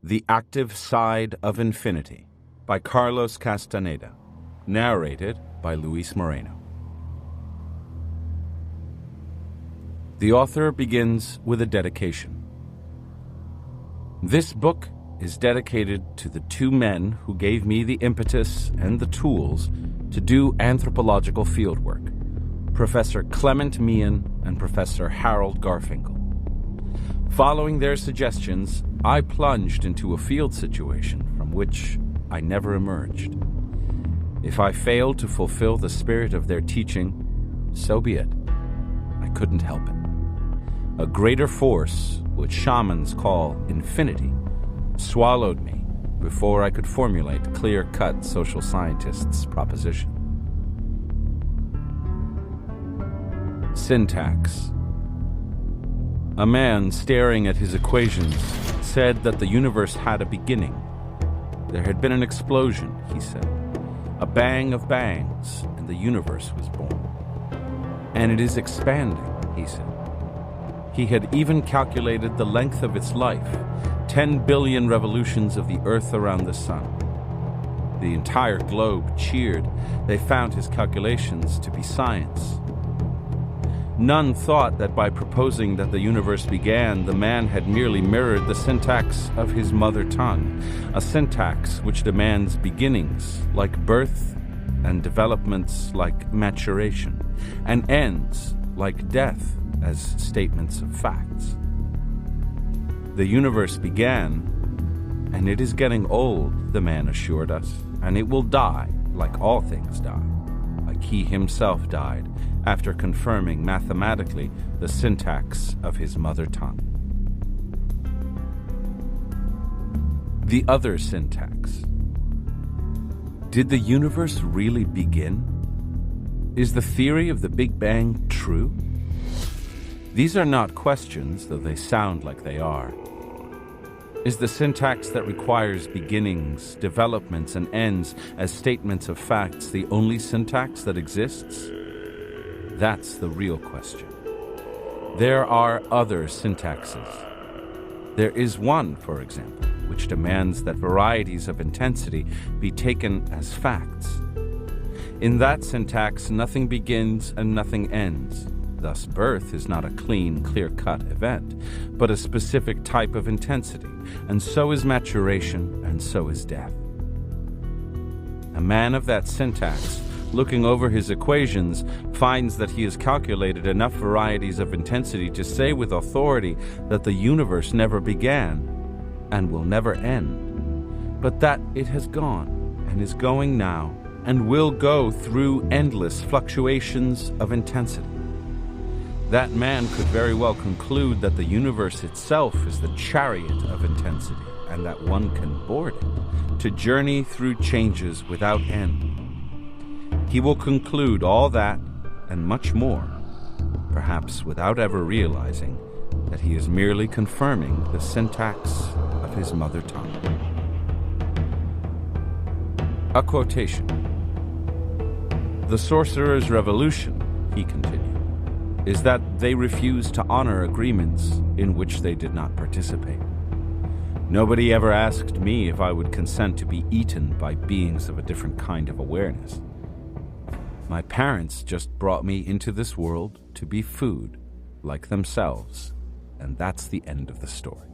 The Active Side of Infinity by Carlos Castaneda, narrated by Luis Moreno. The author begins with a dedication. This book is dedicated to the two men who gave me the impetus and the tools to do anthropological fieldwork, Professor Clement Meehan and Professor Harold Garfinkel. Following their suggestions, I plunged into a field situation from which I never emerged. If I failed to fulfill the spirit of their teaching, so be it. I couldn't help it. A greater force, which shamans call infinity, swallowed me before I could formulate clear-cut social scientists' proposition. Syntax. A man staring at his equations said that the universe had a beginning. There had been an explosion, he said, a bang of bangs, and the universe was born. And it is expanding, he said. He had even calculated the length of its life, 10 billion revolutions of the Earth around the sun. The entire globe cheered. They found his calculations to be science. None thought that by proposing that the universe began, the man had merely mirrored the syntax of his mother tongue, a syntax which demands beginnings like birth and developments like maturation, and ends like death as statements of facts. The universe began, and it is getting old, the man assured us, and it will die like all things die, like he himself died, after confirming mathematically the syntax of his mother tongue. The other syntax. Did the universe really begin? Is the theory of the Big Bang true? These are not questions, though they sound like they are. Is the syntax that requires beginnings, developments, and ends as statements of facts the only syntax that exists? That's the real question. There are other syntaxes. There is one, for example, which demands that varieties of intensity be taken as facts. In that syntax, nothing begins and nothing ends. Thus, birth is not a clean, clear-cut event, but a specific type of intensity, and so is maturation, and so is death. A man of that syntax, looking over his equations, finds that he has calculated enough varieties of intensity to say with authority that the universe never began and will never end, but that it has gone and is going now and will go through endless fluctuations of intensity. That man could very well conclude that the universe itself is the chariot of intensity and that one can board it to journey through changes without end. He will conclude all that and much more, perhaps without ever realizing that he is merely confirming the syntax of his mother tongue. A quotation. The sorcerer's revolution, he continued, is that they refuse to honor agreements in which they did not participate. Nobody ever asked me if I would consent to be eaten by beings of a different kind of awareness. My parents just brought me into this world to be food, like themselves, and that's the end of the story.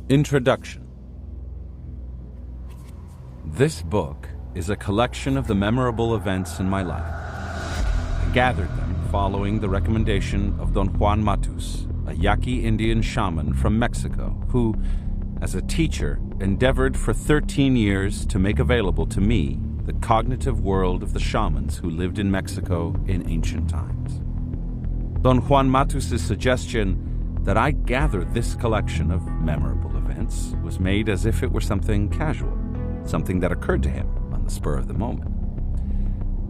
Introduction. This book is a collection of the memorable events in my life. I gathered them following the recommendation of Don Juan Matus, a Yaqui Indian shaman from Mexico, who, as a teacher, endeavored for 13 years to make available to me the cognitive world of the shamans who lived in Mexico in ancient times. Don Juan Matus' suggestion that I gather this collection of memorable events was made as if it were something casual, something that occurred to him on the spur of the moment.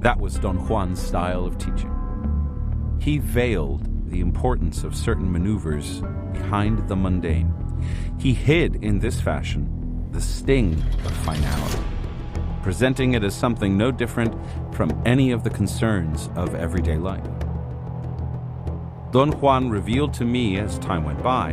That was Don Juan's style of teaching. He veiled the importance of certain maneuvers behind the mundane. He hid in this fashion the sting of finality, presenting it as something no different from any of the concerns of everyday life. Don Juan revealed to me as time went by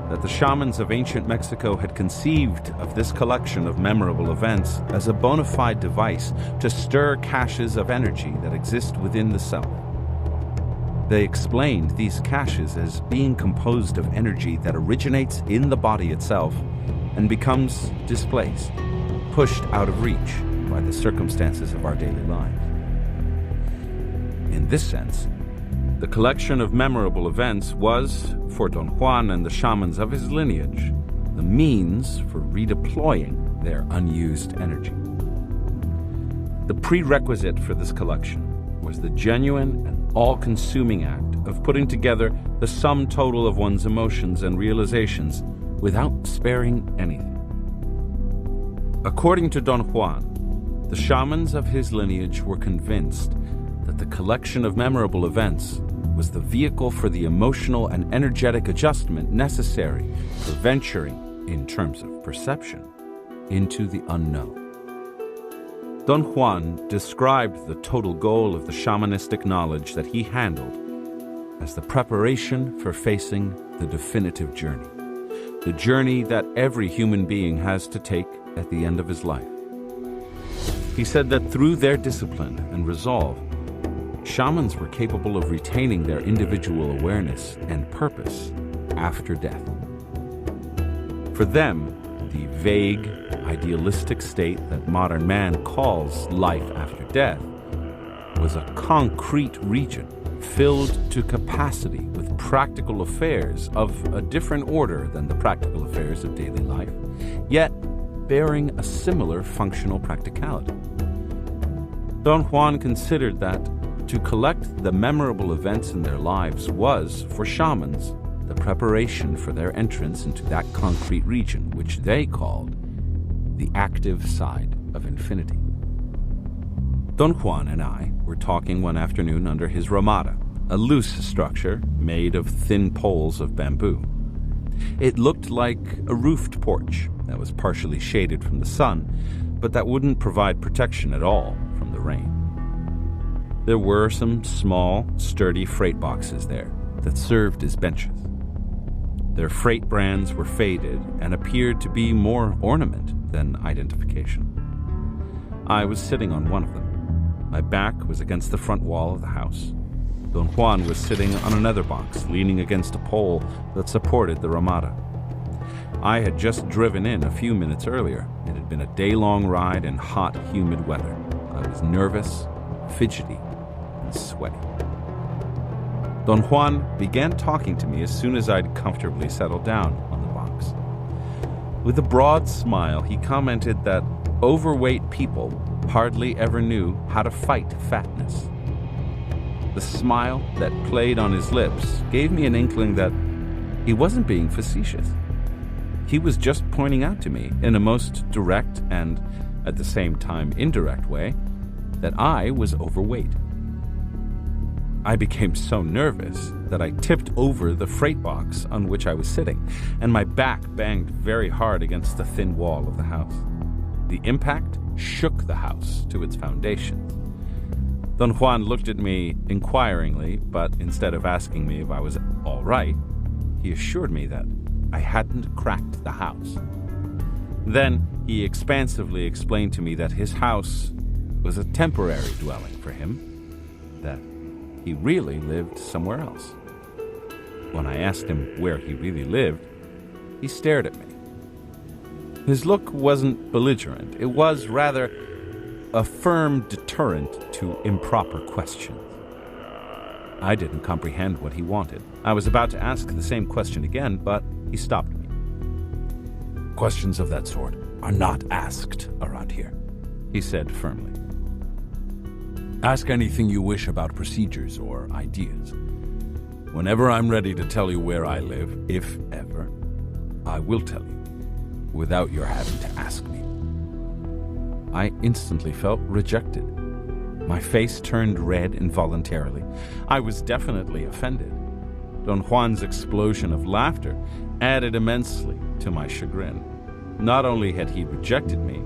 that the shamans of ancient Mexico had conceived of this collection of memorable events as a bona fide device to stir caches of energy that exist within the self. They explained these caches as being composed of energy that originates in the body itself and becomes displaced, pushed out of reach by the circumstances of our daily lives. In this sense, the collection of memorable events was, for Don Juan and the shamans of his lineage, the means for redeploying their unused energy. The prerequisite for this collection was the genuine and all-consuming act of putting together the sum total of one's emotions and realizations without sparing anything. According to Don Juan, the shamans of his lineage were convinced that the collection of memorable events was the vehicle for the emotional and energetic adjustment necessary for venturing, in terms of perception, into the unknown. Don Juan described the total goal of the shamanistic knowledge that he handled as the preparation for facing the definitive journey, the journey that every human being has to take at the end of his life. He said that through their discipline and resolve, shamans were capable of retaining their individual awareness and purpose after death. For them, the vague, idealistic state that modern man calls life after death was a concrete region filled to capacity with practical affairs of a different order than the practical affairs of daily life, yet bearing a similar functional practicality. Don Juan considered that to collect the memorable events in their lives was, for shamans, the preparation for their entrance into that concrete region, which they called the active side of infinity. Don Juan and I were talking one afternoon under his ramada, a loose structure made of thin poles of bamboo. It looked like a roofed porch that was partially shaded from the sun, but that wouldn't provide protection at all from the rain. There were some small, sturdy freight boxes there that served as benches. Their freight brands were faded and appeared to be more ornament than identification. I was sitting on one of them. My back was against the front wall of the house. Don Juan was sitting on another box, leaning against a pole that supported the ramada. I had just driven in a few minutes earlier. It had been a day-long ride in hot, humid weather. I was nervous, fidgety, and sweaty. Don Juan began talking to me as soon as I'd comfortably settled down on the box. With a broad smile, he commented that overweight people hardly ever knew how to fight fatness. The smile that played on his lips gave me an inkling that he wasn't being facetious. He was just pointing out to me, in a most direct and, at the same time, indirect way, that I was overweight. I became so nervous that I tipped over the freight box on which I was sitting, and my back banged very hard against the thin wall of the house. The impact shook the house to its foundations. Don Juan looked at me inquiringly, but instead of asking me if I was all right, he assured me that I hadn't cracked the house. Then he expansively explained to me that his house was a temporary dwelling for him, that he really lived somewhere else. When I asked him where he really lived, he stared at me. His look wasn't belligerent. It was, rather, a firm deterrent to improper questions. I didn't comprehend what he wanted. I was about to ask the same question again, but he stopped me. "Questions of that sort are not asked around here," he said firmly. "Ask anything you wish about procedures or ideas. Whenever I'm ready to tell you where I live, if ever, I will tell you, without your having to ask me." I instantly felt rejected. My face turned red involuntarily. I was definitely offended. Don Juan's explosion of laughter added immensely to my chagrin. Not only had he rejected me,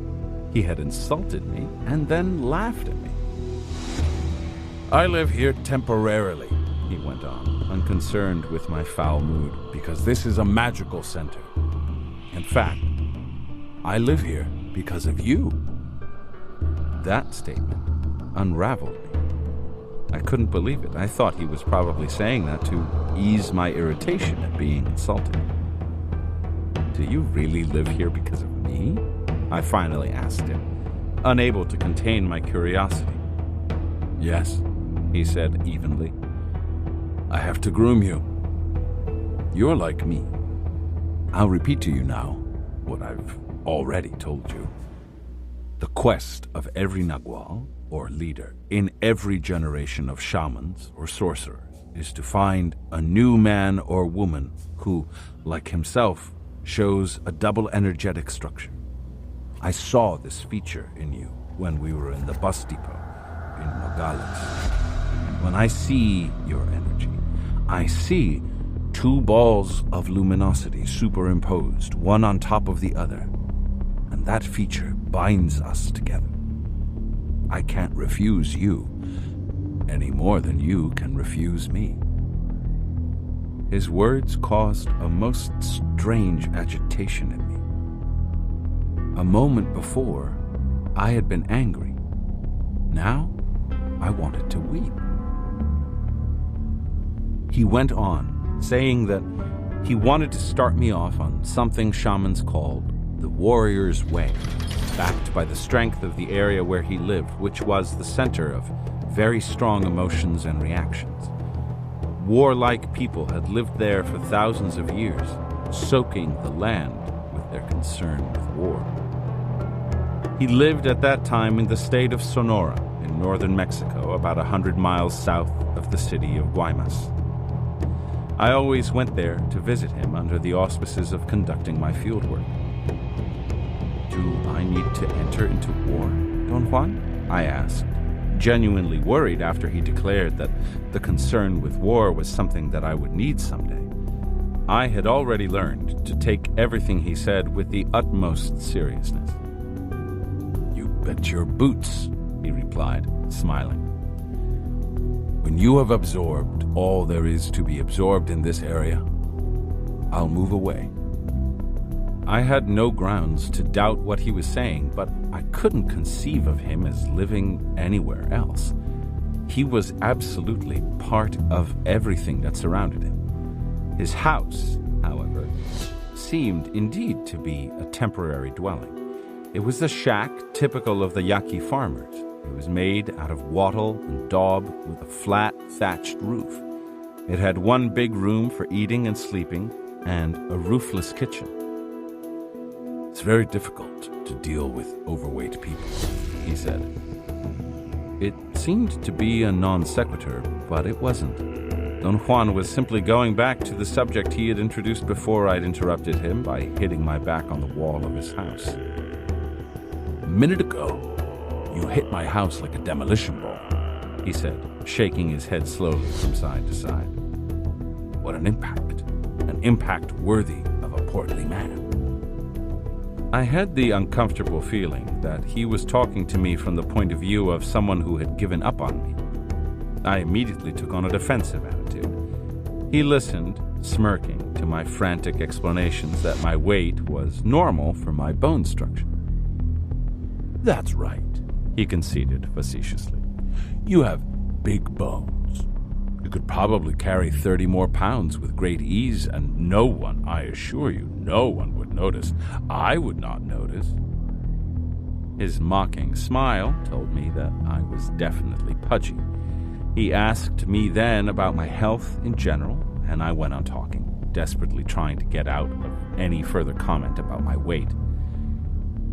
he had insulted me and then laughed at me. "I live here temporarily," he went on, unconcerned with my foul mood, because this is a magical center. In fact, I live here because of you. That statement unraveled me. I couldn't believe it. I thought he was probably saying that to ease my irritation at being insulted. Do you really live here because of me? I finally asked him, unable to contain my curiosity. Yes, he said evenly. I have to groom you. You're like me. I'll repeat to you now what I've already told you. The quest of every Nagual, or leader, in every generation of shamans or sorcerers is to find a new man or woman who, like himself, shows a double energetic structure. I saw this feature in you when we were in the bus depot in Nogales. When I see your energy, I see two balls of luminosity superimposed, one on top of the other, and that feature binds us together. I can't refuse you any more than you can refuse me. His words caused a most strange agitation in me. A moment before, I had been angry. Now, I wanted to weep. He went on, saying that he wanted to start me off on something shamans called the warrior's way, backed by the strength of the area where he lived, which was the center of very strong emotions and reactions. Warlike people had lived there for thousands of years, soaking the land with their concern with war. He lived at that time in the state of Sonora, in northern Mexico, about 100 miles south of the city of Guaymas. I always went there to visit him under the auspices of conducting my field work. Do I need to enter into war, Don Juan? I asked, genuinely worried after he declared that the concern with war was something that I would need someday. I had already learned to take everything he said with the utmost seriousness. You bet your boots, he replied, smiling. When you have absorbed all there is to be absorbed in this area, I'll move away. I had no grounds to doubt what he was saying, but I couldn't conceive of him as living anywhere else. He was absolutely part of everything that surrounded him. His house, however, seemed indeed to be a temporary dwelling. It was a shack typical of the Yaqui farmers. It was made out of wattle and daub with a flat, thatched roof. It had one big room for eating and sleeping and a roofless kitchen. It's very difficult to deal with overweight people, he said. It seemed to be a non sequitur, but it wasn't. Don Juan was simply going back to the subject he had introduced before I'd interrupted him by hitting my back on the wall of his house. A minute ago, you hit my house like a demolition ball, he said, shaking his head slowly from side to side. What an impact worthy of a portly man. I had the uncomfortable feeling that he was talking to me from the point of view of someone who had given up on me. I immediately took on a defensive attitude. He listened, smirking, to my frantic explanations that my weight was normal for my bone structure. That's right, he conceded facetiously. You have big bones. You could probably carry 30 more pounds with great ease, and no one, I assure you, no one would notice. I would not notice. His mocking smile told me that I was definitely pudgy. He asked me then about my health in general, and I went on talking, desperately trying to get out of any further comment about my weight.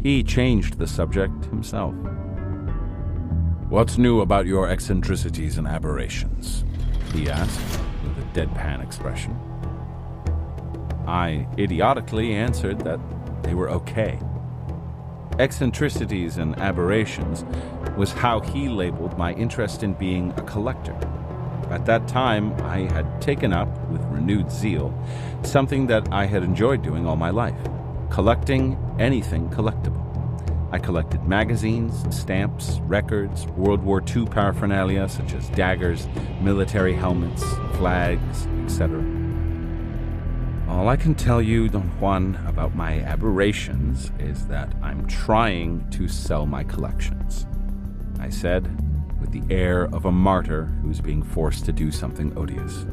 He changed the subject himself. What's new about your eccentricities and aberrations? He asked, with a deadpan expression. I idiotically answered that they were okay. Eccentricities and aberrations was how he labeled my interest in being a collector. At that time, I had taken up, with renewed zeal, something that I had enjoyed doing all my life, collecting anything collectible. I collected magazines, stamps, records, World War II paraphernalia such as daggers, military helmets, flags, etc. All I can tell you, Don Juan, about my aberrations is that I'm trying to sell my collections, I said, with the air of a martyr who's being forced to do something odious.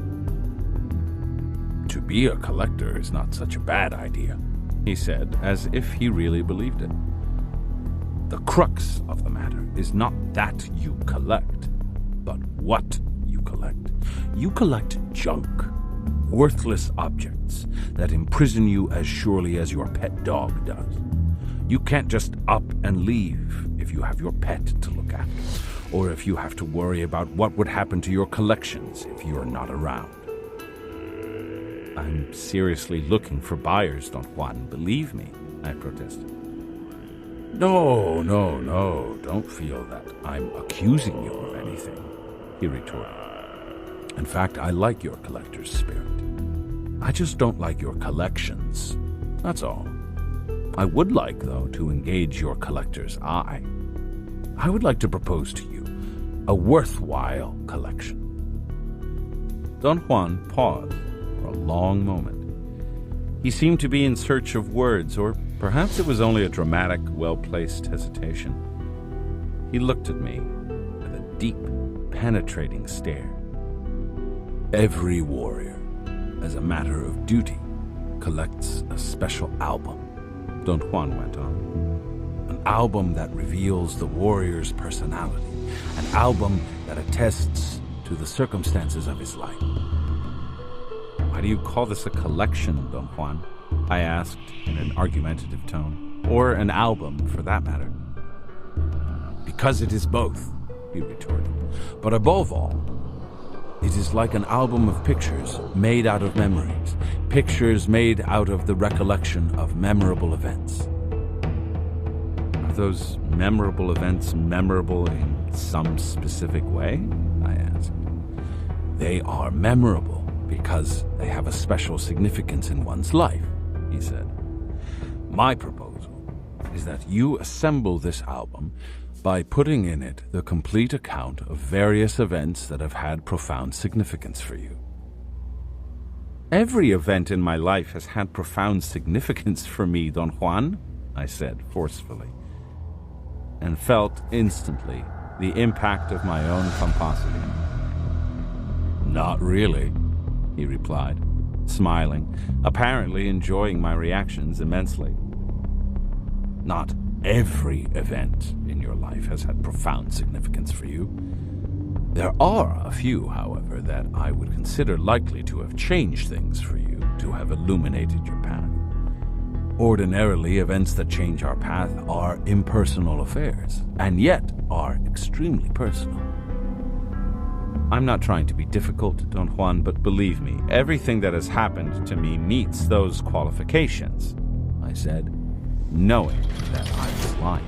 To be a collector is not such a bad idea, he said, as if he really believed it. The crux of the matter is not that you collect, but what you collect. You collect junk, worthless objects that imprison you as surely as your pet dog does. You can't just up and leave if you have your pet to look after, or if you have to worry about what would happen to your collections if you're not around. I'm seriously looking for buyers, Don Juan, believe me, I protested. No, don't feel that I'm accusing you of anything, he retorted. In fact, I like your collector's spirit. I just don't like your collections, that's all. I would like, though, to engage your collector's eye. I would like to propose to you a worthwhile collection. Don Juan paused for a long moment. He seemed to be in search of words, or perhaps it was only a dramatic, well-placed hesitation. He looked at me with a deep, penetrating stare. Every warrior, as a matter of duty, collects a special album, Don Juan went on. An album that reveals the warrior's personality, an album that attests to the circumstances of his life. Why do you call this a collection, Don Juan? I asked in an argumentative tone. Or an album, for that matter. Because it is both, he retorted. But above all, it is like an album of pictures made out of memories, pictures made out of the recollection of memorable events. Are those memorable events memorable in some specific way? I asked. They are memorable because they have a special significance in one's life, he said. My proposal is that you assemble this album by putting in it the complete account of various events that have had profound significance for you. Every event in my life has had profound significance for me, Don Juan, I said forcefully, and felt instantly the impact of my own pomposity. Not really, he replied, smiling, apparently enjoying my reactions immensely. Not every event in your life has had profound significance for you. There are a few, however, that I would consider likely to have changed things for you, to have illuminated your path. Ordinarily, events that change our path are impersonal affairs, and yet are extremely personal. I'm not trying to be difficult, Don Juan, but believe me, everything that has happened to me meets those qualifications, I said, knowing that I was lying.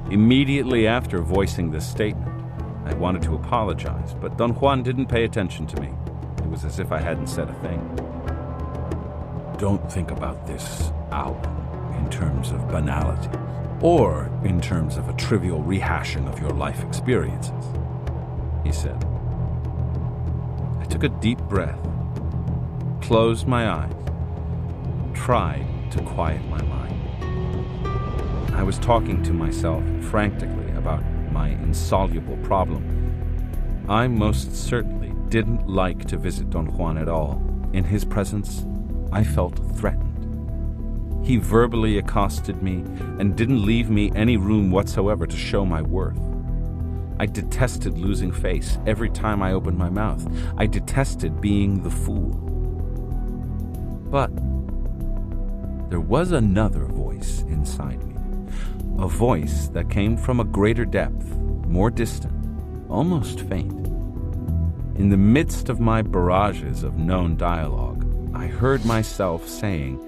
Immediately after voicing this statement, I wanted to apologize, but Don Juan didn't pay attention to me. It was as if I hadn't said a thing. Don't think about this album in terms of banality, or in terms of a trivial rehashing of your life experiences, he said. I took a deep breath, closed my eyes, tried to quiet my mind. I was talking to myself frantically about my insoluble problem. I most certainly didn't like to visit Don Juan at all. In his presence, I felt threatened. He verbally accosted me and didn't leave me any room whatsoever to show my worth. I detested losing face every time I opened my mouth. I detested being the fool. But there was another voice inside me, a voice that came from a greater depth, more distant, almost faint. In the midst of my barrages of known dialogue, I heard myself saying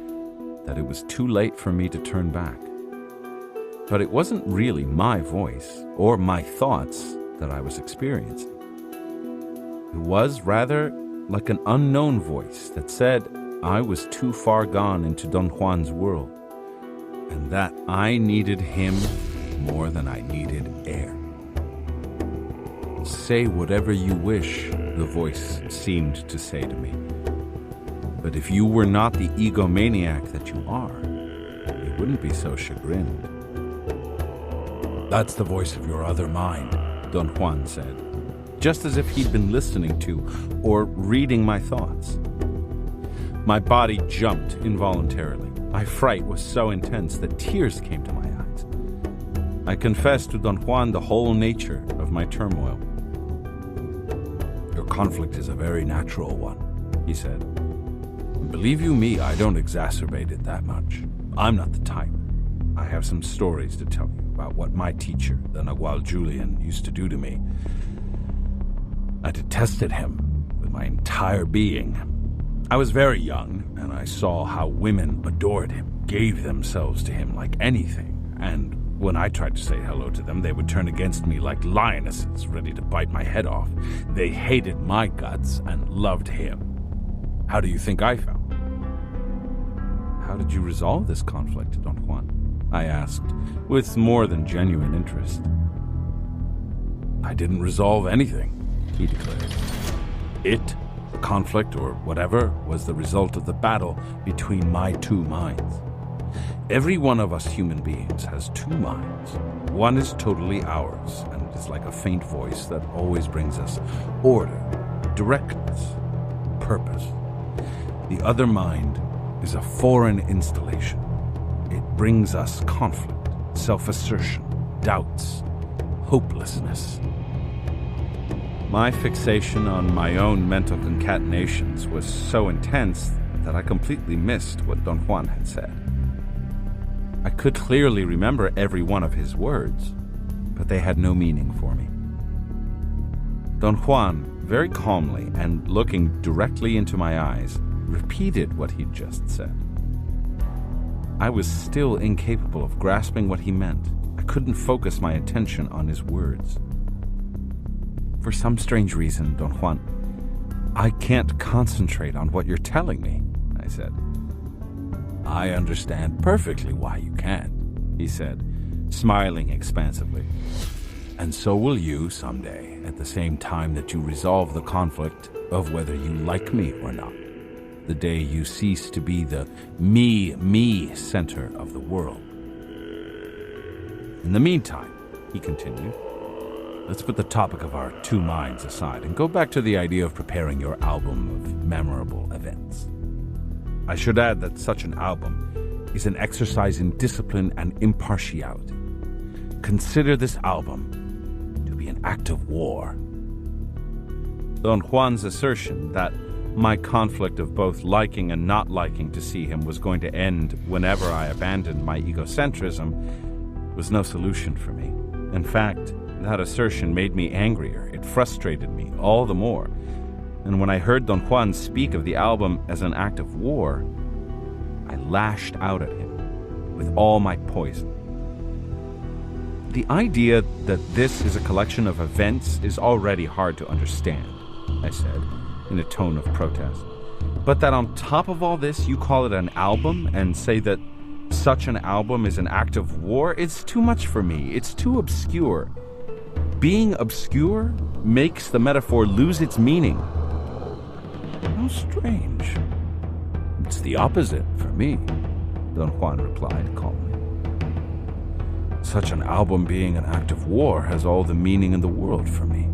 that it was too late for me to turn back. But it wasn't really my voice or my thoughts that I was experiencing. It was rather like an unknown voice that said I was too far gone into Don Juan's world, and that I needed him more than I needed air. Say whatever you wish, the voice seemed to say to me. But if you were not the egomaniac that you are, you wouldn't be so chagrined. That's the voice of your other mind, Don Juan said, just as if he'd been listening to or reading my thoughts. My body jumped involuntarily. My fright was so intense that tears came to my eyes. I confessed to Don Juan the whole nature of my turmoil. Your conflict is a very natural one, he said. Believe you me, I don't exacerbate it that much. I'm not the type. I have some stories to tell you about what my teacher, the Nagual Julian, used to do to me. I detested him with my entire being. I was very young, and I saw how women adored him, gave themselves to him like anything, and when I tried to say hello to them, they would turn against me like lionesses ready to bite my head off. They hated my guts and loved him. How do you think I felt? How did you resolve this conflict, Don Juan? I asked, with more than genuine interest. I didn't resolve anything, he declared. The conflict or whatever, was the result of the battle between my two minds. Every one of us human beings has two minds. One is totally ours, and it is like a faint voice that always brings us order, directness, purpose. The other mind is a foreign installation. It brings us conflict, self-assertion, doubts, hopelessness. My fixation on my own mental concatenations was so intense that I completely missed what Don Juan had said. I could clearly remember every one of his words, but they had no meaning for me. Don Juan, very calmly and looking directly into my eyes, repeated what he'd just said. I was still incapable of grasping what he meant. I couldn't focus my attention on his words. For some strange reason, Don Juan, I can't concentrate on what you're telling me, I said. I understand perfectly why you can't, he said, smiling expansively. And so will you someday, at the same time that you resolve the conflict of whether you like me or not. The day you cease to be the me center of the world. In the meantime, he continued, let's put the topic of our two minds aside and go back to the idea of preparing your album of memorable events. I should add that such an album is an exercise in discipline and impartiality. Consider this album to be an act of war. Don Juan's assertion that my conflict of both liking and not liking to see him was going to end whenever I abandoned my egocentrism was no solution for me. In fact, that assertion made me angrier. It frustrated me all the more. And when I heard Don Juan speak of the album as an act of war, I lashed out at him with all my poison. The idea that this is a collection of events is already hard to understand, I said, in a tone of protest. But that on top of all this, you call it an album and say that such an album is an act of war? It's too much for me. It's too obscure. Being obscure makes the metaphor lose its meaning. How strange. It's the opposite for me, Don Juan replied calmly. Such an album being an act of war has all the meaning in the world for me.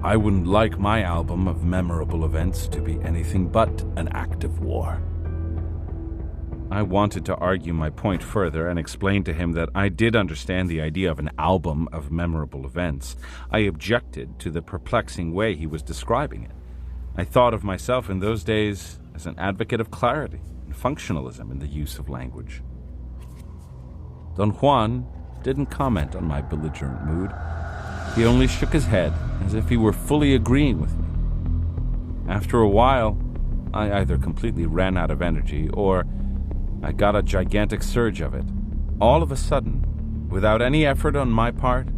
I wouldn't like my album of memorable events to be anything but an act of war. I wanted to argue my point further and explain to him that I did understand the idea of an album of memorable events. I objected to the perplexing way he was describing it. I thought of myself in those days as an advocate of clarity and functionalism in the use of language. Don Juan didn't comment on my belligerent mood. He only shook his head as if he were fully agreeing with me. After a while, I either completely ran out of energy or I got a gigantic surge of it. All of a sudden, without any effort on my part,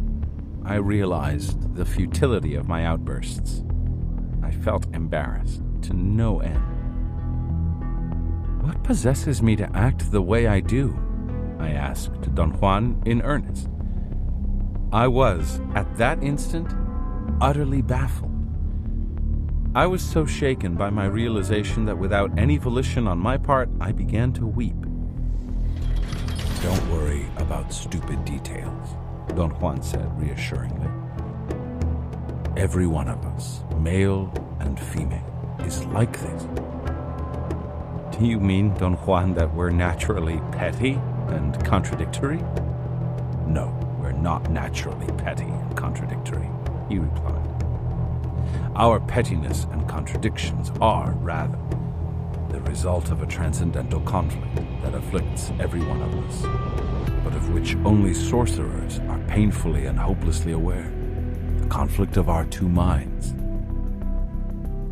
I realized the futility of my outbursts. I felt embarrassed to no end. What possesses me to act the way I do? I asked Don Juan in earnest. I was, at that instant, utterly baffled. I was so shaken by my realization that without any volition on my part, I began to weep. Don't worry about stupid details, Don Juan said reassuringly. Every one of us, male and female, is like this. Do you mean, Don Juan, that we're naturally petty and contradictory? No, we're not naturally petty and contradictory, he replied. Our pettiness and contradictions are, rather, the result of a transcendental conflict that afflicts every one of us, but of which only sorcerers are painfully and hopelessly aware. The conflict of our two minds.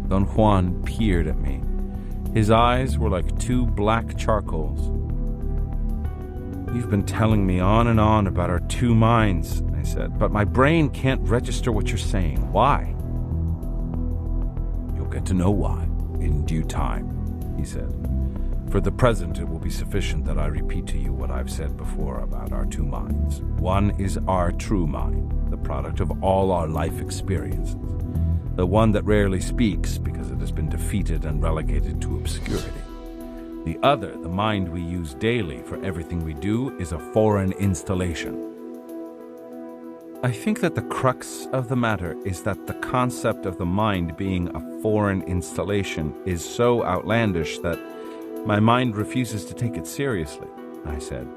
Don Juan peered at me. His eyes were like two black charcoals. You've been telling me on and on about our two minds, I said, but my brain can't register what you're saying. Why? You'll get to know why in due time, he said. For the present, it will be sufficient that I repeat to you what I've said before about our two minds. One is our true mind, the product of all our life experiences, the one that rarely speaks because it has been defeated and relegated to obscurity. The other, the mind we use daily for everything we do, is a foreign installation. I think that the crux of the matter is that the concept of the mind being a foreign installation is so outlandish that my mind refuses to take it seriously, I said,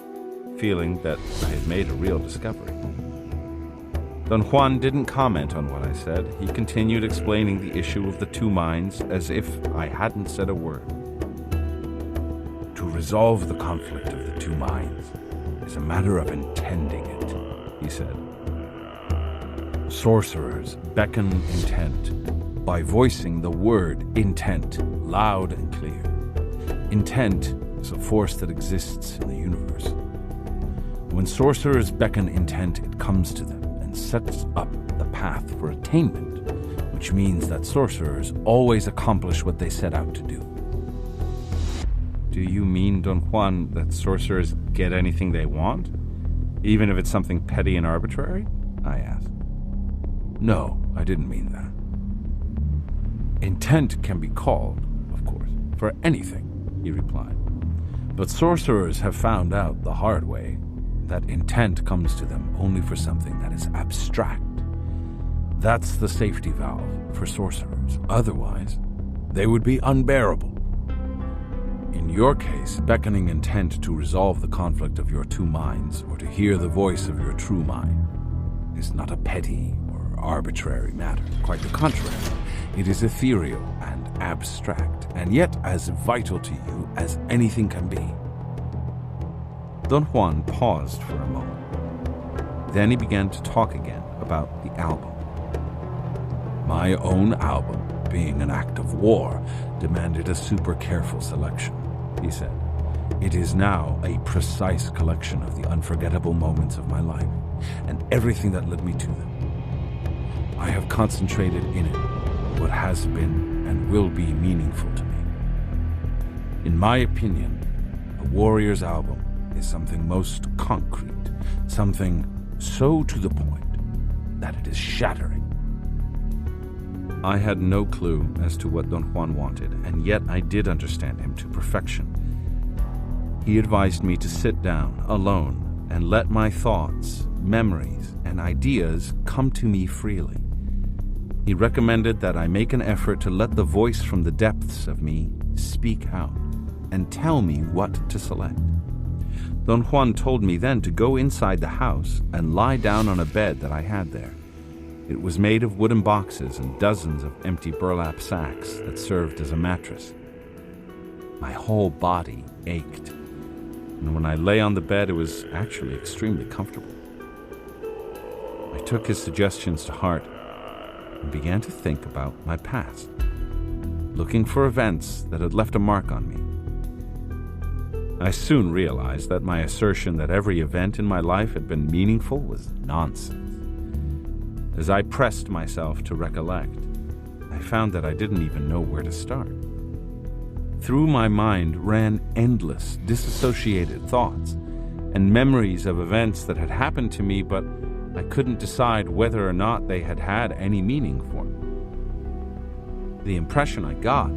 feeling that I had made a real discovery. Don Juan didn't comment on what I said. He continued explaining the issue of the two minds as if I hadn't said a word. To resolve the conflict of the two minds is a matter of intending it, he said. Sorcerers beckon intent by voicing the word intent loud and clear. Intent is a force that exists in the universe. When sorcerers beckon intent, it comes to them and sets up the path for attainment, which means that sorcerers always accomplish what they set out to do. Do you mean, Don Juan, that sorcerers get anything they want, even if it's something petty and arbitrary? I asked. No, I didn't mean that. Intent can be called, of course, for anything, he replied. But sorcerers have found out the hard way that intent comes to them only for something that is abstract. That's the safety valve for sorcerers. Otherwise, they would be unbearable. In your case, beckoning intent to resolve the conflict of your two minds or to hear the voice of your true mind is not a petty or arbitrary matter. Quite the contrary. It is ethereal and abstract, and yet as vital to you as anything can be. Don Juan paused for a moment. Then he began to talk again about the album. My own album, being an act of war, demanded a super careful selection, he said. It is now a precise collection of the unforgettable moments of my life, and everything that led me to them. I have concentrated in it what has been and will be meaningful to me. In my opinion, a warrior's album is something most concrete, something so to the point that it is shattering. I had no clue as to what Don Juan wanted, and yet I did understand him to perfection. He advised me to sit down alone and let my thoughts, memories, and ideas come to me freely. He recommended that I make an effort to let the voice from the depths of me speak out and tell me what to select. Don Juan told me then to go inside the house and lie down on a bed that I had there. It was made of wooden boxes and dozens of empty burlap sacks that served as a mattress. My whole body ached, and when I lay on the bed, it was actually extremely comfortable. I took his suggestions to heart and began to think about my past, looking for events that had left a mark on me. I soon realized that my assertion that every event in my life had been meaningful was nonsense. As I pressed myself to recollect, I found that I didn't even know where to start. Through my mind ran endless, disassociated thoughts, and memories of events that had happened to me, but I couldn't decide whether or not they had had any meaning for me. The impression I got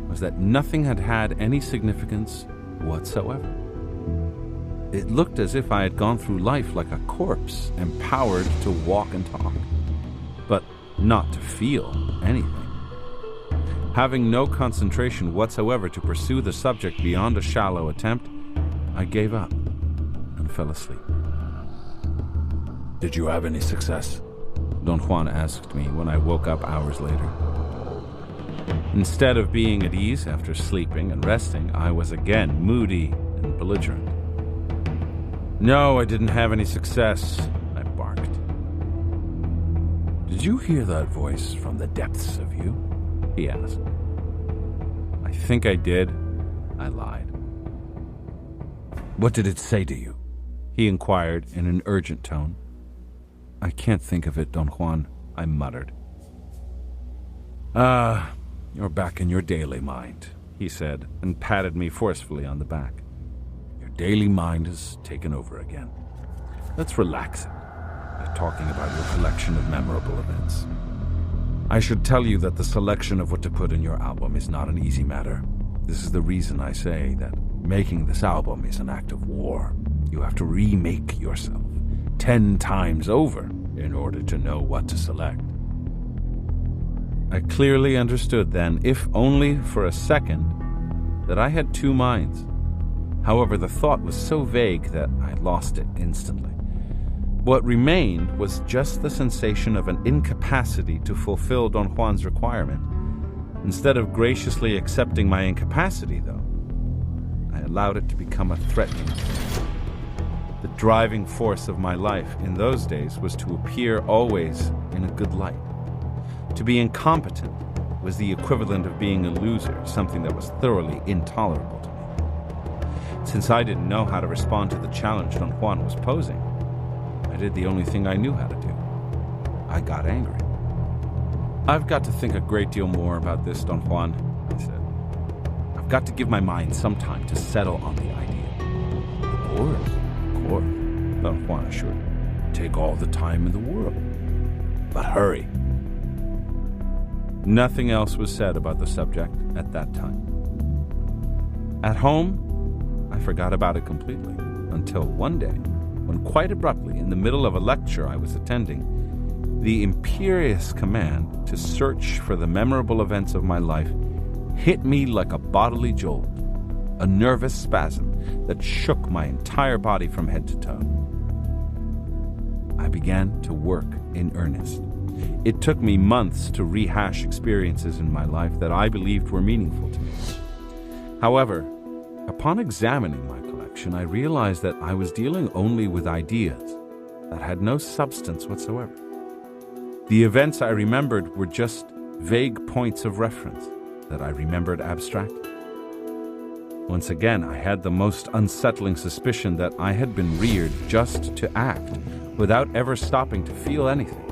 was that nothing had had any significance whatsoever. It looked as if I had gone through life like a corpse, empowered to walk and talk, but not to feel anything. Having no concentration whatsoever to pursue the subject beyond a shallow attempt, I gave up and fell asleep. Did you have any success? Don Juan asked me when I woke up hours later. Instead of being at ease after sleeping and resting, I was again moody and belligerent. No, I didn't have any success, I barked. Did you hear that voice from the depths of you? He asked. I think I did, I lied. What did it say to you? He inquired in an urgent tone. I can't think of it, Don Juan, I muttered. You're back in your daily mind, he said, and patted me forcefully on the back. Your daily mind has taken over again. Let's relax it by talking about your collection of memorable events. I should tell you that the selection of what to put in your album is not an easy matter. This is the reason I say that making this album is an act of war. You have to remake yourself 10 times over in order to know what to select. I clearly understood then, if only for a second, that I had two minds. However, the thought was so vague that I lost it instantly. What remained was just the sensation of an incapacity to fulfill Don Juan's requirement. Instead of graciously accepting my incapacity, though, I allowed it to become a threatening thing. The driving force of my life in those days was to appear always in a good light. To be incompetent was the equivalent of being a loser, something that was thoroughly intolerable to me. Since I didn't know how to respond to the challenge Don Juan was posing, I did the only thing I knew how to do. I got angry. I've got to think a great deal more about this, Don Juan, I said. I've got to give my mind some time to settle on the idea. Of course, Don Juan assured me. Take all the time in the world. But hurry. Nothing else was said about the subject at that time. At home, I forgot about it completely, until one day, when quite abruptly, in the middle of a lecture I was attending, the imperious command to search for the memorable events of my life hit me like a bodily jolt, a nervous spasm that shook my entire body from head to toe. I began to work in earnest. It took me months to rehash experiences in my life that I believed were meaningful to me. However, upon examining my collection, I realized that I was dealing only with ideas that had no substance whatsoever. The events I remembered were just vague points of reference that I remembered abstractly. Once again, I had the most unsettling suspicion that I had been reared just to act, without ever stopping to feel anything.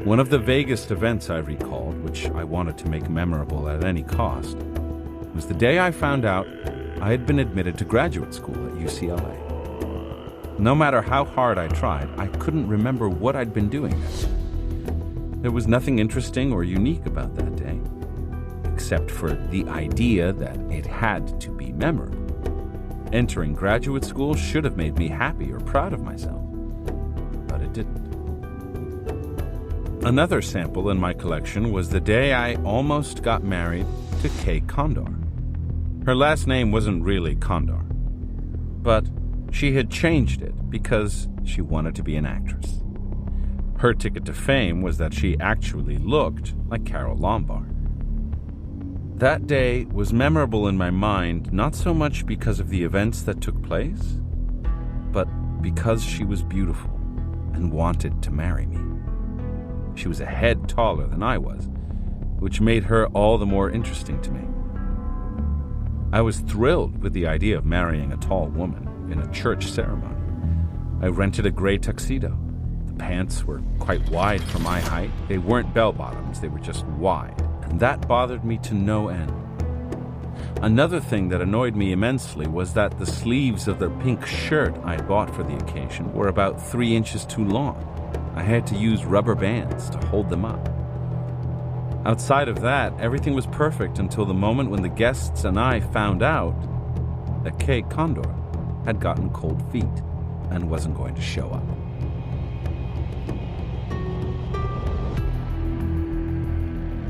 One of the vaguest events I recalled, which I wanted to make memorable at any cost, was the day I found out I had been admitted to graduate school at UCLA. No matter how hard I tried, I couldn't remember what I'd been doing there. There was nothing interesting or unique about that day, except for the idea that it had to be memorable. Entering graduate school should have made me happy or proud of myself, but it didn't. Another sample in my collection was the day I almost got married to Kay Condor. Her last name wasn't really Condor, but she had changed it because she wanted to be an actress. Her ticket to fame was that she actually looked like Carole Lombard. That day was memorable in my mind not so much because of the events that took place, but because she was beautiful and wanted to marry me. She was a head taller than I was, which made her all the more interesting to me. I was thrilled with the idea of marrying a tall woman in a church ceremony. I rented a gray tuxedo. The pants were quite wide for my height. They weren't bell-bottoms, they were just wide, and that bothered me to no end. Another thing that annoyed me immensely was that the sleeves of the pink shirt I bought for the occasion were about 3 inches too long. I had to use rubber bands to hold them up. Outside of that, everything was perfect until the moment when the guests and I found out that Kay Condor had gotten cold feet and wasn't going to show up.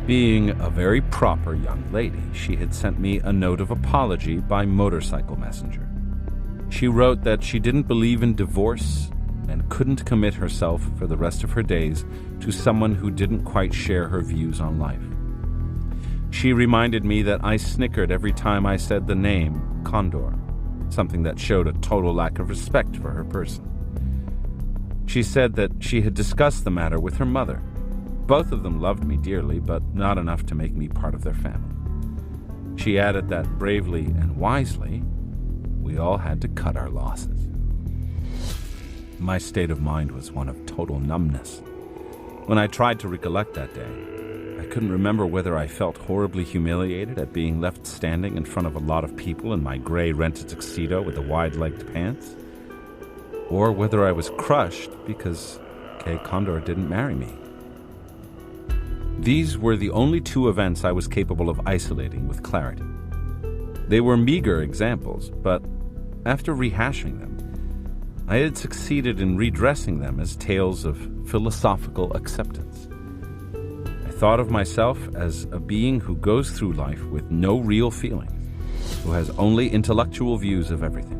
Being a very proper young lady, she had sent me a note of apology by motorcycle messenger. She wrote that she didn't believe in divorce and couldn't commit herself for the rest of her days to someone who didn't quite share her views on life. She reminded me that I snickered every time I said the name Condor, something that showed a total lack of respect for her person. She said that she had discussed the matter with her mother. Both of them loved me dearly, but not enough to make me part of their family. She added that bravely and wisely, we all had to cut our losses. My state of mind was one of total numbness. When I tried to recollect that day, I couldn't remember whether I felt horribly humiliated at being left standing in front of a lot of people in my gray rented tuxedo with the wide-legged pants, or whether I was crushed because Kay Condor didn't marry me. These were the only two events I was capable of isolating with clarity. They were meager examples, but after rehashing them, I had succeeded in redressing them as tales of philosophical acceptance. I thought of myself as a being who goes through life with no real feelings, who has only intellectual views of everything.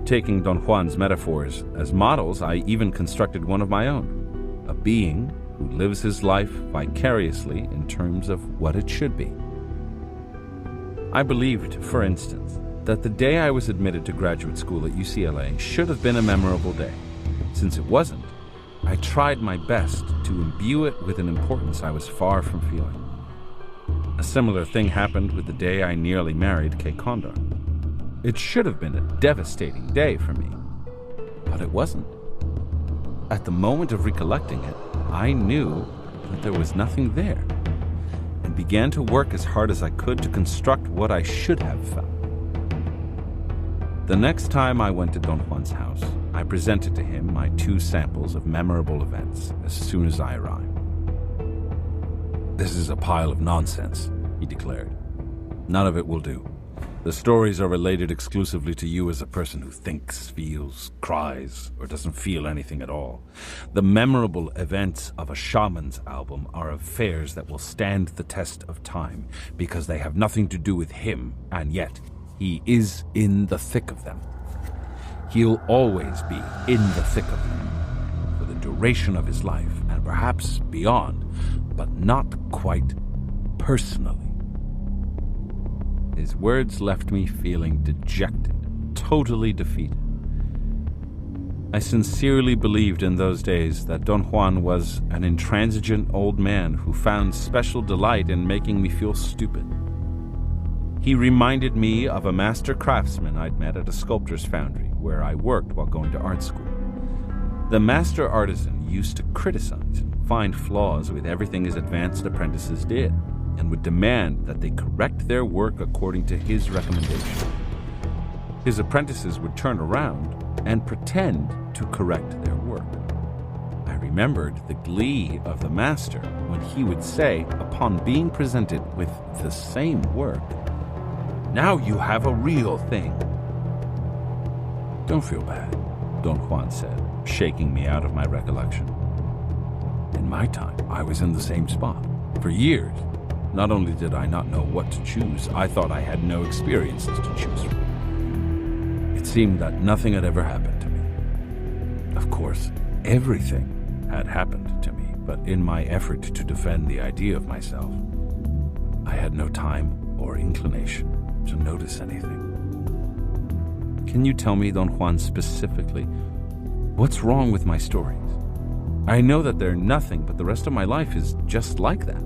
Taking Don Juan's metaphors as models, I even constructed one of my own, a being who lives his life vicariously in terms of what it should be. I believed, for instance, that the day I was admitted to graduate school at UCLA should have been a memorable day. Since it wasn't, I tried my best to imbue it with an importance I was far from feeling. A similar thing happened with the day I nearly married Kay Condor. It should have been a devastating day for me, but it wasn't. At the moment of recollecting it, I knew that there was nothing there, and began to work as hard as I could to construct what I should have felt. The next time I went to Don Juan's house, I presented to him my 2 samples of memorable events as soon as I arrived. "This is a pile of nonsense," he declared. "None of it will do. The stories are related exclusively to you as a person who thinks, feels, cries, or doesn't feel anything at all. The memorable events of a shaman's album are affairs that will stand the test of time because they have nothing to do with him, and yet he is in the thick of them. He'll always be in the thick of them for the duration of his life, and perhaps beyond, but not quite personally." His words left me feeling dejected, totally defeated. I sincerely believed in those days that Don Juan was an intransigent old man who found special delight in making me feel stupid. He reminded me of a master craftsman I'd met at a sculptor's foundry where I worked while going to art school. The master artisan used to criticize and find flaws with everything his advanced apprentices did, and would demand that they correct their work according to his recommendation. His apprentices would turn around and pretend to correct their work. I remembered the glee of the master when he would say, upon being presented with the same work, "Now you have a real thing." "Don't feel bad," Don Juan said, shaking me out of my recollection. "In my time, I was in the same spot. For years, not only did I not know what to choose, I thought I had no experiences to choose from. It seemed that nothing had ever happened to me. Of course, everything had happened to me, but in my effort to defend the idea of myself, I had no time or inclination to notice anything. Can you tell me, Don Juan, specifically, what's wrong with my stories? I know that they're nothing, but the rest of my life is just like that."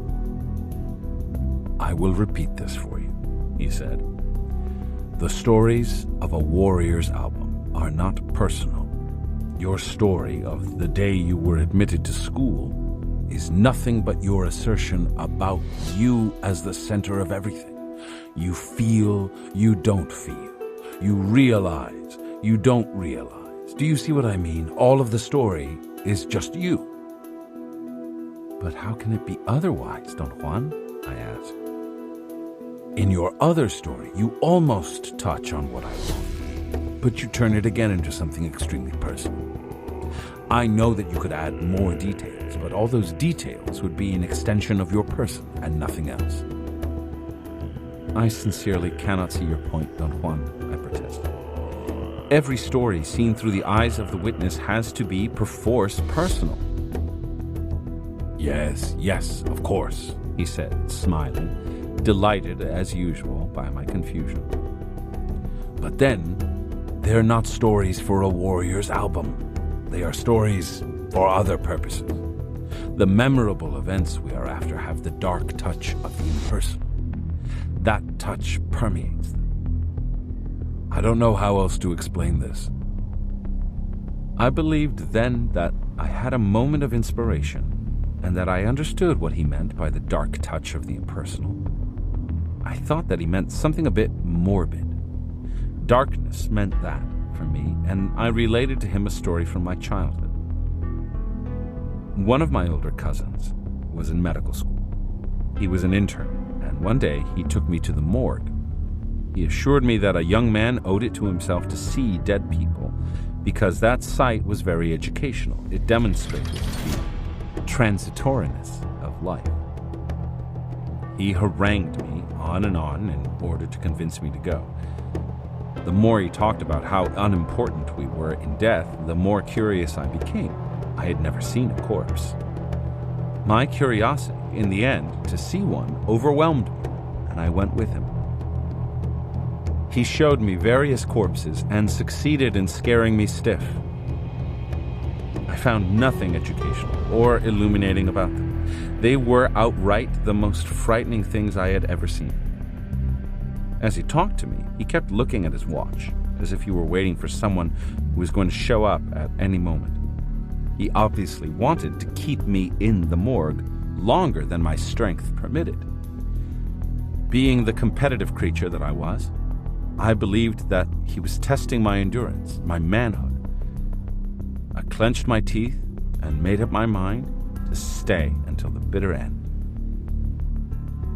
"I will repeat this for you," he said. "The stories of a warrior's album are not personal. Your story of the day you were admitted to school is nothing but your assertion about you as the center of everything. You feel, you don't feel. You realize, you don't realize. Do you see what I mean? All of the story is just you. But how can it be otherwise, Don Juan? I asked. In your other story, you almost touch on what I want, but you turn it again into something extremely personal. I know that you could add more details, but all those details would be an extension of your person and nothing else. I sincerely cannot see your point, Don Juan, I protested. Every story seen through the eyes of the witness has to be perforce personal. Yes, of course, he said, smiling, delighted as usual by my confusion. But then, they're not stories for a warrior's album. They are stories for other purposes. The memorable events we are after have the dark touch of the impersonal. That touch permeates them. I don't know how else to explain this. I believed then that I had a moment of inspiration and that I understood what he meant by the dark touch of the impersonal. I thought that he meant something a bit morbid. Darkness meant that for me, and I related to him a story from my childhood. One of my older cousins was in medical school. He was an intern, and one day he took me to the morgue. He assured me that a young man owed it to himself to see dead people because that sight was very educational. It demonstrated the transitoriness of life. He harangued me on and on in order to convince me to go. The more he talked about how unimportant we were in death, the more curious I became. I had never seen a corpse. My curiosity, in the end, to see one overwhelmed me, and I went with him. He showed me various corpses and succeeded in scaring me stiff. I found nothing educational or illuminating about them. They were outright the most frightening things I had ever seen. As he talked to me, he kept looking at his watch, as if he were waiting for someone who was going to show up at any moment. He obviously wanted to keep me in the morgue longer than my strength permitted. Being the competitive creature that I was, I believed that he was testing my endurance, my manhood. I clenched my teeth and made up my mind to stay until the bitter end.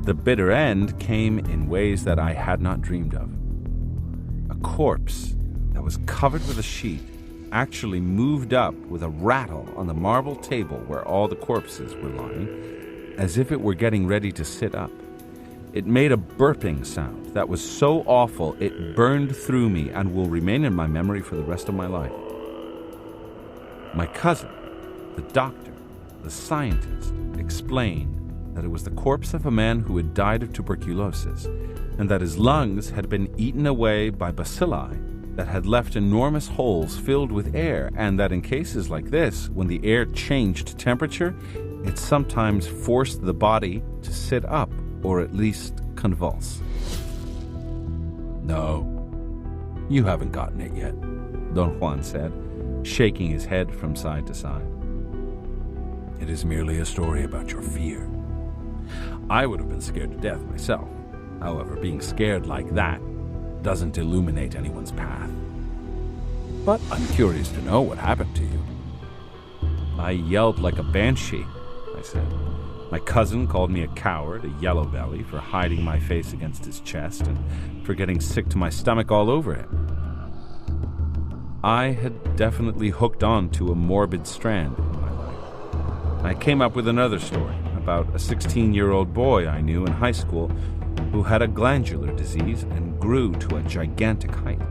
The bitter end came in ways that I had not dreamed of. A corpse that was covered with a sheet actually moved up with a rattle on the marble table where all the corpses were lying, as if it were getting ready to sit up. It made a burping sound that was so awful it burned through me and will remain in my memory for the rest of my life. My cousin, the doctor, the scientist, explained that it was the corpse of a man who had died of tuberculosis, and that his lungs had been eaten away by bacilli that had left enormous holes filled with air, and that in cases like this, when the air changed temperature, it sometimes forced the body to sit up, or at least convulse. No, you haven't gotten it yet, Don Juan said, shaking his head from side to side. It is merely a story about your fear. I would have been scared to death myself. However, being scared like that doesn't illuminate anyone's path. But I'm curious to know what happened to you. I yelled like a banshee, I said. My cousin called me a coward, a yellow belly, for hiding my face against his chest and for getting sick to my stomach all over him. I had definitely hooked on to a morbid strand in my life. I came up with another story about a 16-year-old boy I knew in high school who had a glandular disease and grew to a gigantic height.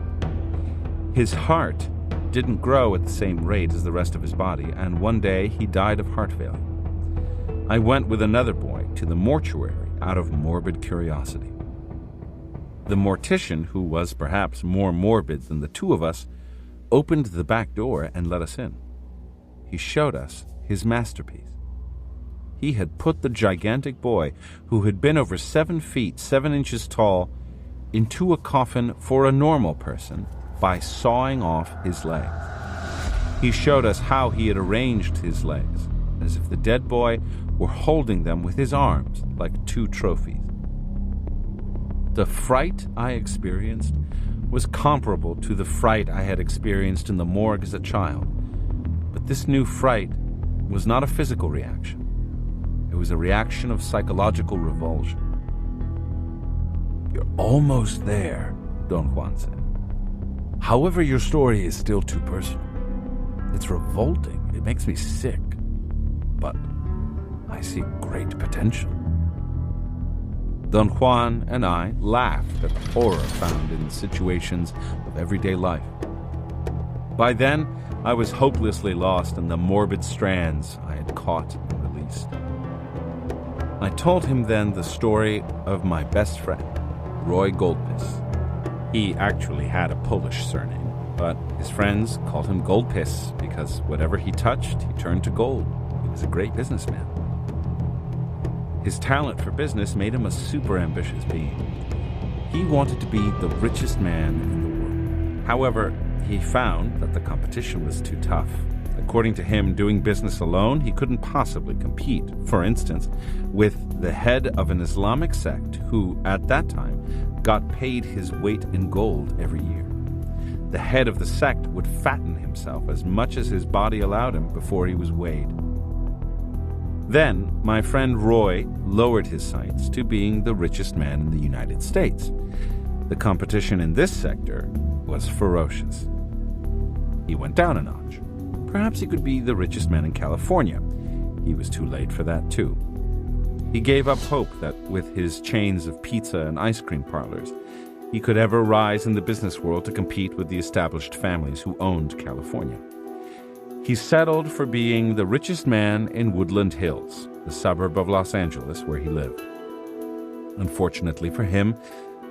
His heart didn't grow at the same rate as the rest of his body, and one day he died of heart failure. I went with another boy to the mortuary out of morbid curiosity. The mortician, who was perhaps more morbid than the two of us, opened the back door and let us in. He showed us his masterpiece. He had put the gigantic boy, who had been over 7 feet 7 inches tall, into a coffin for a normal person by sawing off his legs. He showed us how he had arranged his legs, as if the dead boy were holding them with his arms like 2 trophies. The fright I experienced was comparable to the fright I had experienced in the morgue as a child. But this new fright was not a physical reaction. It was a reaction of psychological revulsion. "You're almost there," Don Juan said. "However, your story is still too personal. It's revolting. It makes me sick. But I see great potential." Don Juan and I laughed at the horror found in the situations of everyday life. By then, I was hopelessly lost in the morbid strands I had caught and released. I told him then the story of my best friend, Roy Goldpiss. He actually had a Polish surname, but his friends called him Goldpiss because whatever he touched, he turned to gold. He was a great businessman. His talent for business made him a super ambitious being. He wanted to be the richest man in the world. However, he found that the competition was too tough. According to him, doing business alone, he couldn't possibly compete, for instance, with the head of an Islamic sect who, at that time, got paid his weight in gold every year. The head of the sect would fatten himself as much as his body allowed him before he was weighed. Then, my friend Roy lowered his sights to being the richest man in the United States. The competition in this sector was ferocious. He went down a notch. Perhaps he could be the richest man in California. He was too late for that, too. He gave up hope that with his chains of pizza and ice cream parlors, he could ever rise in the business world to compete with the established families who owned California. He settled for being the richest man in Woodland Hills, the suburb of Los Angeles where he lived. Unfortunately for him,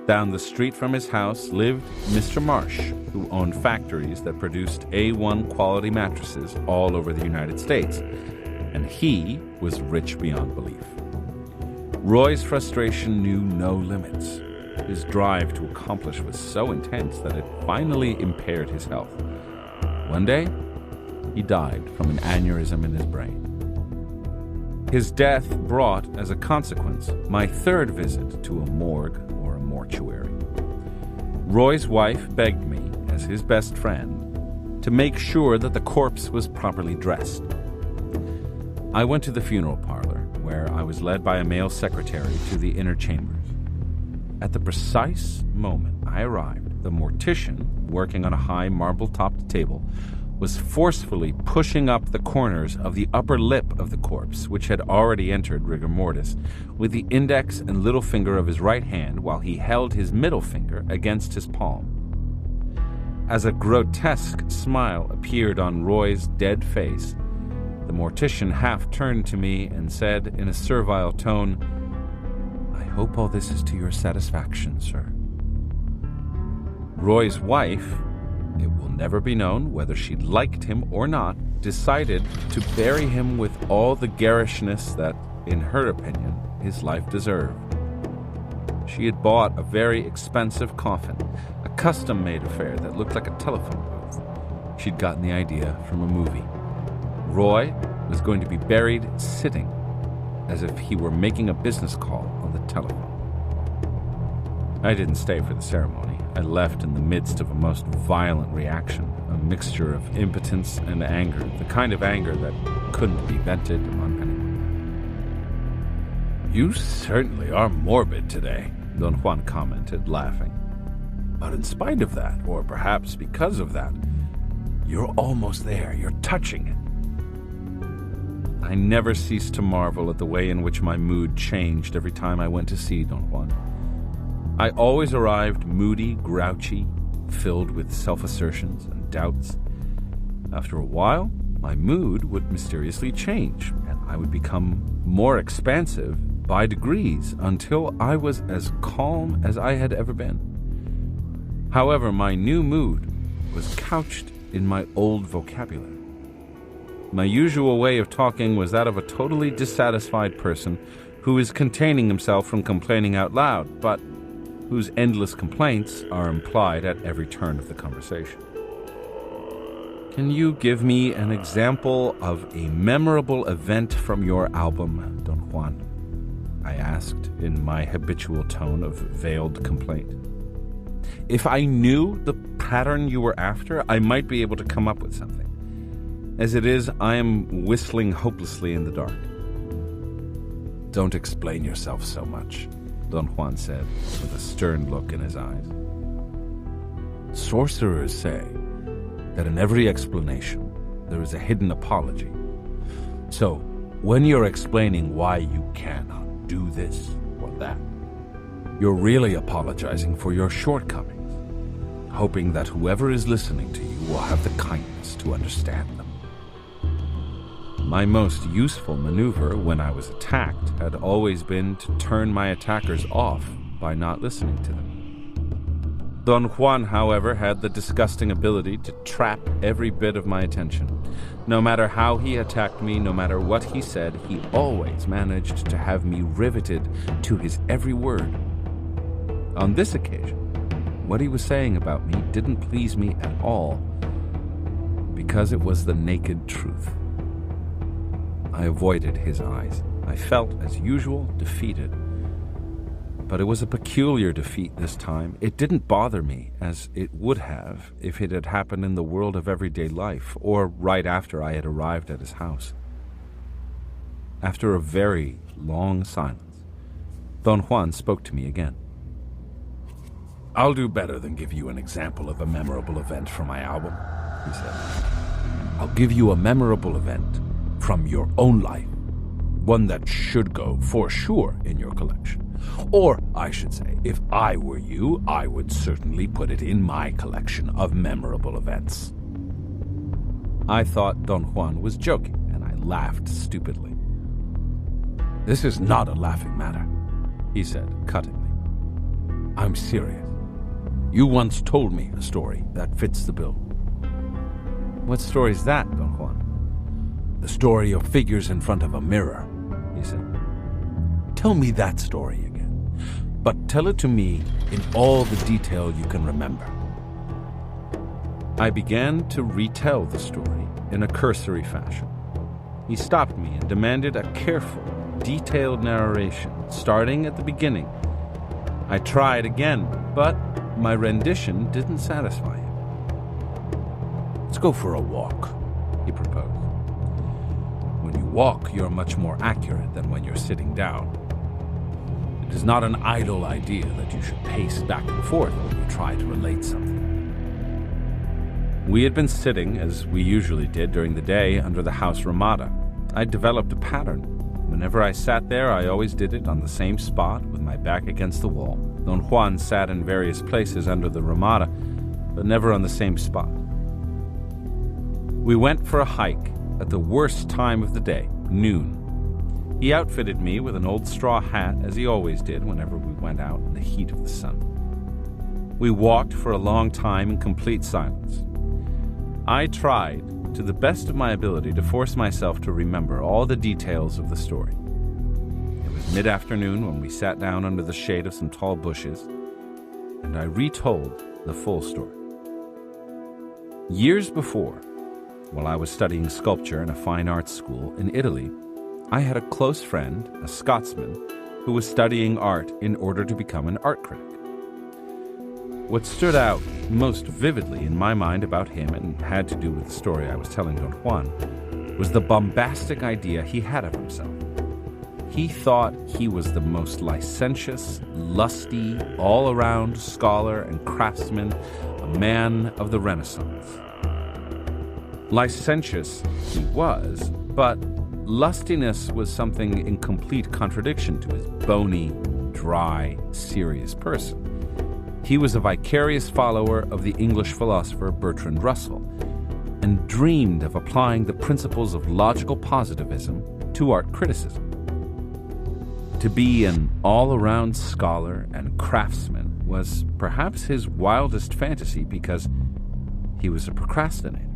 down the street from his house lived Mr. Marsh, who owned factories that produced A1 quality mattresses all over the United States, and he was rich beyond belief. Roy's frustration knew no limits. His drive to accomplish was so intense that it finally impaired his health. One day, he died from an aneurysm in his brain. His death brought, as a consequence, my third visit to a morgue or a mortuary. Roy's wife begged me, as his best friend, to make sure that the corpse was properly dressed. I went to the funeral parlor, where I was led by a male secretary to the inner chambers. At the precise moment I arrived, the mortician, working on a high marble-topped table, was forcefully pushing up the corners of the upper lip of the corpse, which had already entered rigor mortis, with the index and little finger of his right hand while he held his middle finger against his palm. As a grotesque smile appeared on Roy's dead face, the mortician half turned to me and said in a servile tone, "I hope all this is to your satisfaction, sir." Roy's wife, it will never be known whether she liked him or not, decided to bury him with all the garishness that, in her opinion, his life deserved. She had bought a very expensive coffin, a custom-made affair that looked like a telephone booth. She'd gotten the idea from a movie. Roy was going to be buried sitting, as if he were making a business call on the telephone. I didn't stay for the ceremony. I left in the midst of a most violent reaction, a mixture of impotence and anger, the kind of anger that couldn't be vented on anyone. "You certainly are morbid today," Don Juan commented, laughing. "But in spite of that, or perhaps because of that, you're almost there. You're touching it." I never ceased to marvel at the way in which my mood changed every time I went to see Don Juan. I always arrived moody, grouchy, filled with self-assertions and doubts. After a while, my mood would mysteriously change, and I would become more expansive by degrees until I was as calm as I had ever been. However, my new mood was couched in my old vocabulary. My usual way of talking was that of a totally dissatisfied person who is containing himself from complaining out loud, but whose endless complaints are implied at every turn of the conversation. "Can you give me an example of a memorable event from your album, Don Juan?" I asked in my habitual tone of veiled complaint. If I knew the pattern you were after, I might be able to come up with something. As it is, I am whistling hopelessly in the dark. Don't explain yourself so much, Don Juan said, with a stern look in his eyes. Sorcerers say that in every explanation there is a hidden apology. So, when you're explaining why you cannot do this or that, you're really apologizing for your shortcomings, hoping that whoever is listening to you will have the kindness to understand them. My most useful maneuver when I was attacked had always been to turn my attackers off by not listening to them. Don Juan, however, had the disgusting ability to trap every bit of my attention. No matter how he attacked me, no matter what he said, he always managed to have me riveted to his every word. On this occasion, what he was saying about me didn't please me at all, because it was the naked truth. I avoided his eyes. I felt, as usual, defeated. But it was a peculiar defeat this time. It didn't bother me as it would have if it had happened in the world of everyday life, or right after I had arrived at his house. After a very long silence, Don Juan spoke to me again. I'll do better than give you an example of a memorable event from my album, he said. I'll give you a memorable event from your own life, one that should go for sure in your collection. Or, I should say, if I were you, I would certainly put it in my collection of memorable events. I thought Don Juan was joking, and I laughed stupidly. This is not a laughing matter, he said cuttingly. I'm serious. You once told me a story that fits the bill. What story's that, Don Juan? The story of figures in front of a mirror, he said. Tell me that story again, but tell it to me in all the detail you can remember. I began to retell the story in a cursory fashion. He stopped me and demanded a careful, detailed narration, starting at the beginning. I tried again, but my rendition didn't satisfy him. Let's go for a walk, he proposed. When you walk, you're much more accurate than when you're sitting down. It is not an idle idea that you should pace back and forth when you try to relate something. We had been sitting, as we usually did during the day, under the house Ramada. I developed a pattern. Whenever I sat there, I always did it on the same spot with my back against the wall. Don Juan sat in various places under the Ramada, but never on the same spot. We went for a hike at the worst time of the day, noon. He outfitted me with an old straw hat, as he always did whenever we went out in the heat of the sun. We walked for a long time in complete silence. I tried, to the best of my ability, to force myself to remember all the details of the story. It was mid-afternoon when we sat down under the shade of some tall bushes, and I retold the full story. Years before, while I was studying sculpture in a fine arts school in Italy, I had a close friend, a Scotsman, who was studying art in order to become an art critic. What stood out most vividly in my mind about him, and had to do with the story I was telling Don Juan, was the bombastic idea he had of himself. He thought he was the most licentious, lusty, all-around scholar and craftsman, a man of the Renaissance. Licentious he was, but lustiness was something in complete contradiction to his bony, dry, serious person. He was a vicarious follower of the English philosopher Bertrand Russell, and dreamed of applying the principles of logical positivism to art criticism. To be an all-around scholar and craftsman was perhaps his wildest fantasy, because he was a procrastinator.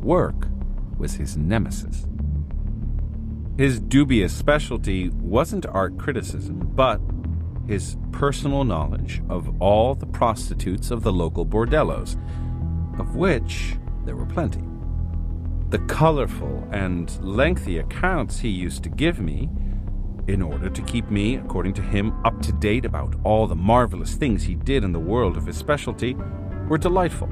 Work was his nemesis. His dubious specialty wasn't art criticism, but his personal knowledge of all the prostitutes of the local bordellos, of which there were plenty. The colorful and lengthy accounts he used to give me in order to keep me, according to him, up to date about all the marvelous things he did in the world of his specialty, were delightful.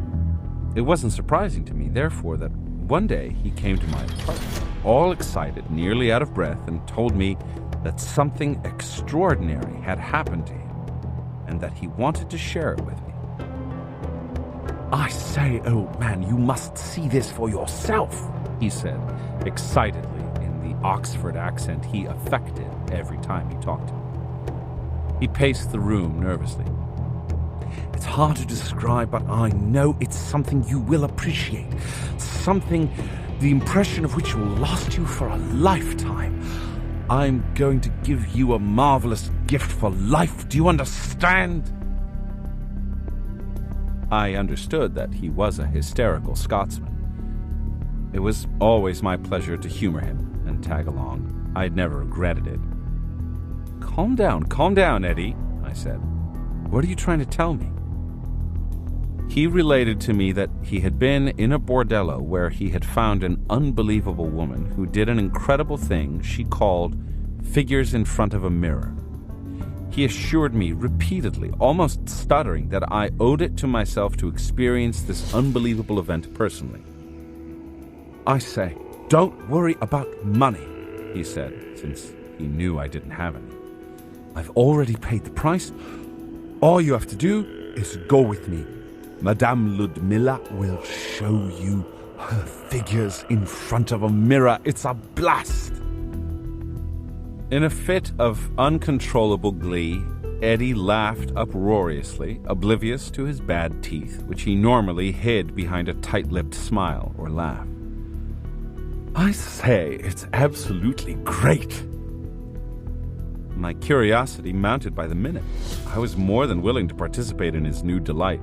It wasn't surprising to me, therefore, that one day he came to my apartment, all excited, nearly out of breath, and told me that something extraordinary had happened to him, and that he wanted to share it with me. "I say, old man, you must see this for yourself," he said, excitedly, in the Oxford accent he affected every time he talked to me. He paced the room nervously. "It's hard to describe, but I know it's something you will appreciate. Something, the impression of which will last you for a lifetime. I'm going to give you a marvelous gift for life. Do you understand?" I understood that he was a hysterical Scotsman. It was always my pleasure to humor him and tag along. I'd never regretted it. Calm down, Eddie," I said. "What are you trying to tell me?" He related to me that he had been in a bordello where he had found an unbelievable woman who did an incredible thing she called figures in front of a mirror. He assured me repeatedly, almost stuttering, that I owed it to myself to experience this unbelievable event personally. "I say, don't worry about money," he said, since he knew I didn't have any. "I've already paid the price. All you have to do is go with me. Madame Ludmilla will show you her figures in front of a mirror. It's a blast." In a fit of uncontrollable glee, Eddie laughed uproariously, oblivious to his bad teeth, which he normally hid behind a tight-lipped smile or laugh. "I say, it's absolutely great." My curiosity mounted by the minute. I was more than willing to participate in his new delight.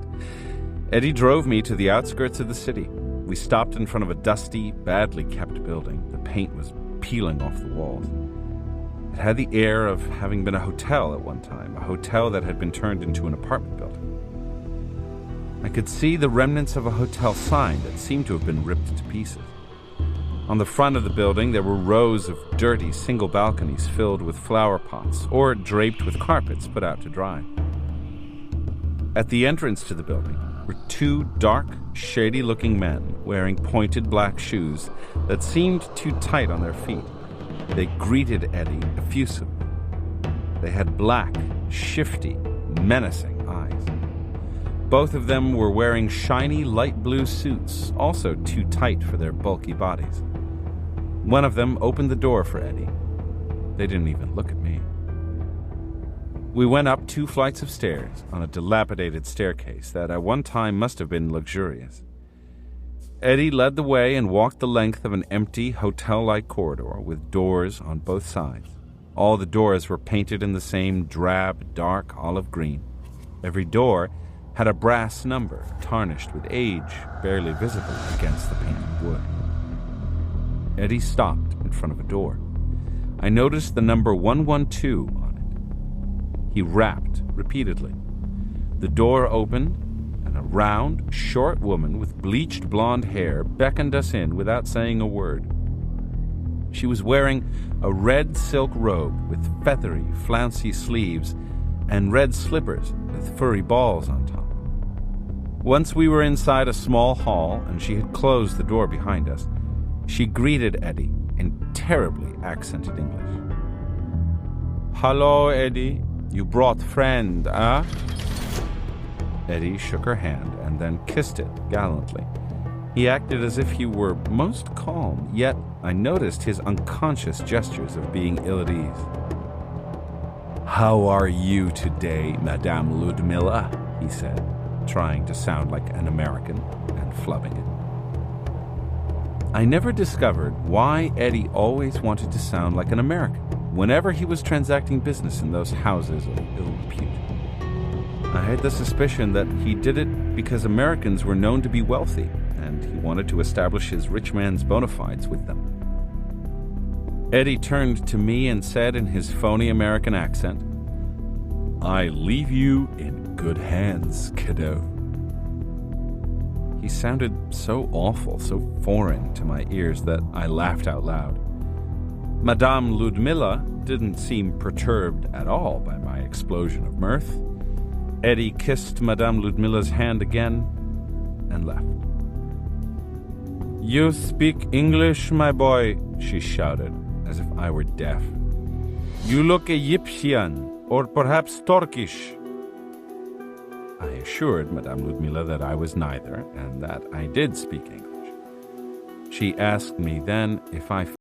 Eddie drove me to the outskirts of the city. We stopped in front of a dusty, badly kept building. The paint was peeling off the walls. It had the air of having been a hotel at one time, a hotel that had been turned into an apartment building. I could see the remnants of a hotel sign that seemed to have been ripped to pieces. On the front of the building, there were rows of dirty single balconies filled with flower pots or draped with carpets put out to dry. At the entrance to the building were two dark, shady-looking men wearing pointed black shoes that seemed too tight on their feet. They greeted Eddie effusively. They had black, shifty, menacing eyes. Both of them were wearing shiny light blue suits, also too tight for their bulky bodies. One of them opened the door for Eddie. They didn't even look at me. We went up 2 flights of stairs on a dilapidated staircase that at one time must have been luxurious. Eddie led the way and walked the length of an empty, hotel-like corridor with doors on both sides. All the doors were painted in the same drab, dark olive green. Every door had a brass number, tarnished with age, barely visible against the painted wood. Eddie stopped in front of a door. I noticed the number 112 on it. He rapped repeatedly. The door opened, and a round, short woman with bleached blonde hair beckoned us in without saying a word. She was wearing a red silk robe with feathery, flouncy sleeves and red slippers with furry balls on top. Once we were inside a small hall and she had closed the door behind us, she greeted Eddie in terribly accented English. "Hello, Eddie. You brought friend, eh?" Eddie shook her hand and then kissed it gallantly. He acted as if he were most calm, yet I noticed his unconscious gestures of being ill at ease. "How are you today, Madame Ludmilla?" he said, trying to sound like an American and flubbing it. I never discovered why Eddie always wanted to sound like an American whenever he was transacting business in those houses of ill repute. I had the suspicion that he did it because Americans were known to be wealthy, and he wanted to establish his rich man's bona fides with them. Eddie turned to me and said in his phony American accent, "I leave you in good hands, kiddo." He sounded so awful, so foreign to my ears that I laughed out loud. Madame Ludmilla didn't seem perturbed at all by my explosion of mirth. Eddie kissed Madame Ludmilla's hand again and left. "You speak English, my boy," she shouted, as if I were deaf. "You look Egyptian, or perhaps Turkish." I assured Madame Ludmilla that I was neither, and that I did speak English. She asked me then if I